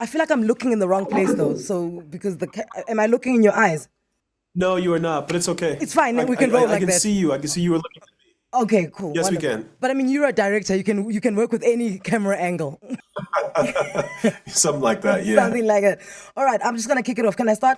I feel like I'm looking in the wrong place though. So because am I looking in your eyes? No, you are not, but it's okay. It's fine. I, We I, can roll I like can that. see you. I can see you were looking. Okay, cool, Yes, we wonderful. can. But I mean, you're a director. You can work with any camera angle, Something like that, yeah. something like that. All right, I'm just gonna kick it off. Can I start?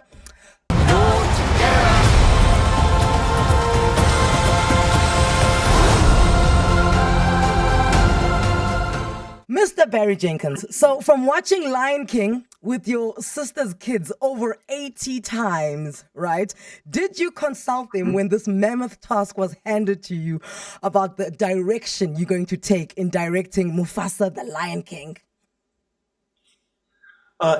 Mr. Barry Jenkins. So, from watching Lion King with your sister's kids over 80 times, right? Did you consult them when this mammoth task was handed to you about the direction you're going to take in directing Mufasa the Lion King?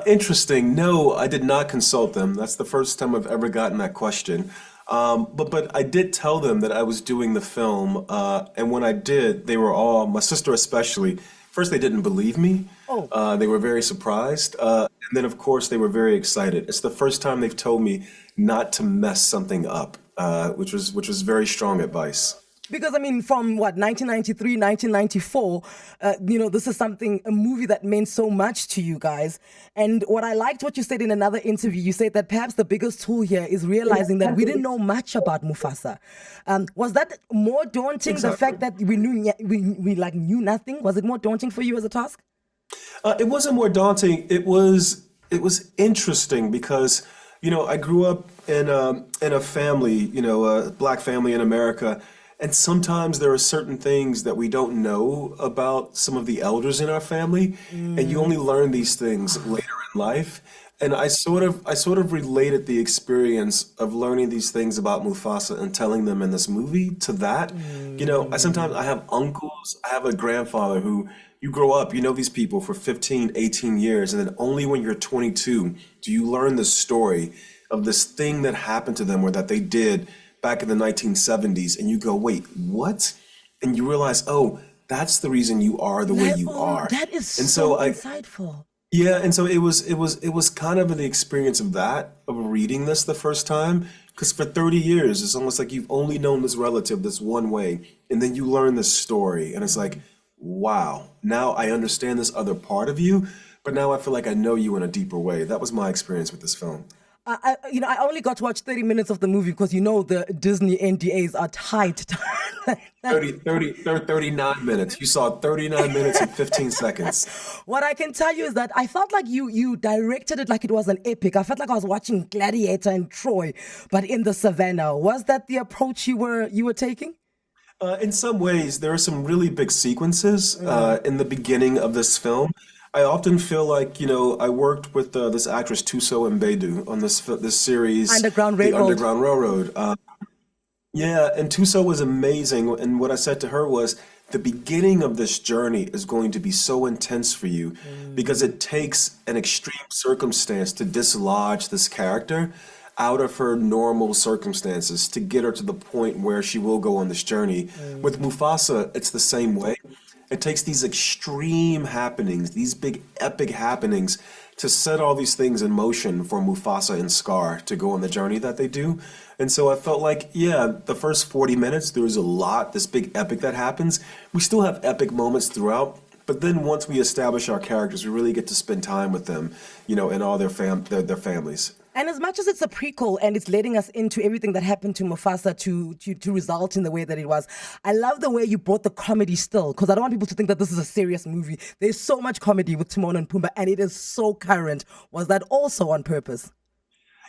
Interesting. No, I did not consult them. That's the first time I've ever gotten that question. But I did tell them that I was doing the film, and when I did, they were all, my sister especially. First, they didn't believe me. Oh, They were very surprised, and then of course they were very excited. It's the first time they've told me not to mess something up, which was very strong advice. because I mean, from what 1993, 1994, this is a movie that meant so much to you guys. And what I liked what you said in another interview, you said that perhaps the biggest tool here is realizing that we didn't know much about Mufasa. Was that more daunting? The Exactly. fact that we like knew nothing, was it more daunting for you as a task? It wasn't more daunting. It was interesting because I grew up in a family, a black family in America, and sometimes there are certain things that we don't know about some of the elders in our family, and you only learn these things later in life. And I sort of related the experience of learning these things about Mufasa and telling them in this movie to that. I have uncles, I have a grandfather who you grow up, you know these people for 15, 18 years, and then only when you're 22 do you learn the story of this thing that happened to them or that they did back in the 1970s, and you go, wait, what? And you realize, oh, that's the reason you are the way you Oh, are. that is And so so I, insightful. yeah, and so it was kind of the experience of that, of reading this the first time, because for 30 years it's almost like you've only known this relative this one way, and then you learn this story, and it's like, wow, now I understand this other part of you, but now I feel like I know you in a deeper way. That was my experience with this film. I only got to watch 30 minutes of the movie because the Disney NDAs are tight. 39 minutes. You saw 39 minutes and 15 seconds. What I can tell you is that I felt like you directed it like it was an epic. I felt like I was watching Gladiator and Troy, but in the savannah. Was that the approach you were taking? In some ways, there are some really big sequences in the beginning of this film. I often feel like, I worked with this actress Tuso Mbedu on this series, Underground The Railroad. Underground Railroad. Yeah, and Tuso was amazing. And what I said to her was, the beginning of this journey is going to be so intense for you because it takes an extreme circumstance to dislodge this character out of her normal circumstances to get her to the point where she will go on this journey. With Mufasa, it's the same way. It takes these extreme happenings, these big epic happenings, to set all these things in motion for Mufasa and Scar to go on the journey that they do. And so I felt like, yeah, the first 40 minutes, there was a lot, this big epic that happens. We still have epic moments throughout, but then once we establish our characters, we really get to spend time with them, and all their families. And as much as it's a prequel and it's letting us into everything that happened to Mufasa to result in the way that it was, I love the way you brought the comedy still, because I don't want people to think that this is a serious movie. There's so much comedy with Timon and Pumbaa, and it is so current. Was that also on purpose?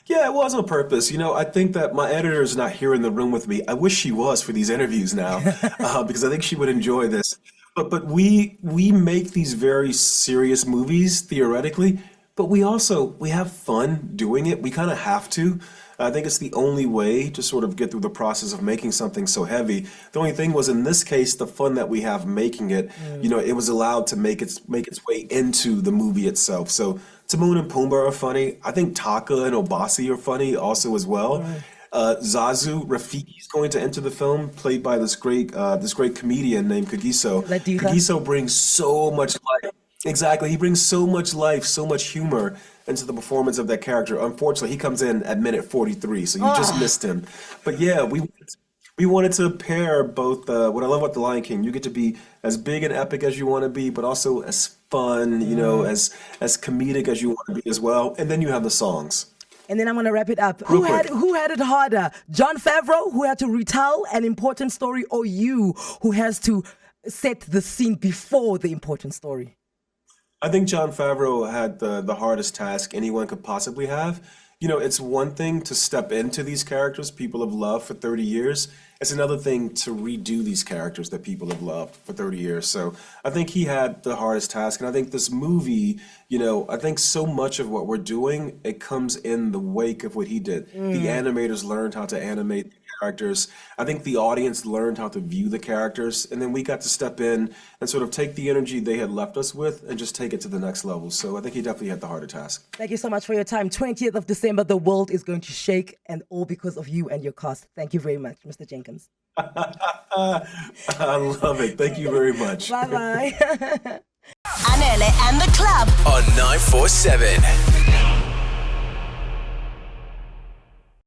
Yeah, it was on purpose. I think that my editor is not here in the room with me. I wish she was for these interviews now, because I think she would enjoy this. But we make these very serious movies theoretically, but we have fun doing it. We kind of have to. I think it's the only way to sort of get through the process of making something so heavy. The only thing was in this case, the fun that we have making it, it was allowed to make its way into the movie itself. So Timon and Pumbaa are funny. I think Taka and Obasi are funny also as well. Zazu Rafiki is going to enter the film, played by this great comedian named Kagiso. Latifa? Kagiso brings so much life. Exactly, he brings so much life, so much humor into the performance of that character. Unfortunately, he comes in at minute 43, so you just Oh, missed him. But yeah, we wanted to pair both. What I love about The Lion King, you get to be as big and epic as you want to be, but also as fun, as comedic as you want to be as well. And then you have the songs. And then I'm going to wrap it up. Real Who had it harder? Jon Favreau, who had to retell an important story, or you, who has to set the scene before the important story? I think Jon Favreau had the hardest task anyone could possibly have. It's one thing to step into these characters people have loved for 30 years. It's another thing to redo these characters that people have loved for 30 years. So I think he had the hardest task. And I think this movie, I think so much of what we're doing, it comes in the wake of what he did. The animators learned how to animate the characters. I think the audience learned how to view the characters. And then we got to step in and sort of take the energy they had left us with and just take it to the next level. So I think he definitely had the harder task. Thank you so much for your time. 20th of December, the world is going to shake, and all because of you and your cast. Thank you very much, Mr. Jenkins. I love it. Thank you very much. Bye-bye. Anele and the club on 947.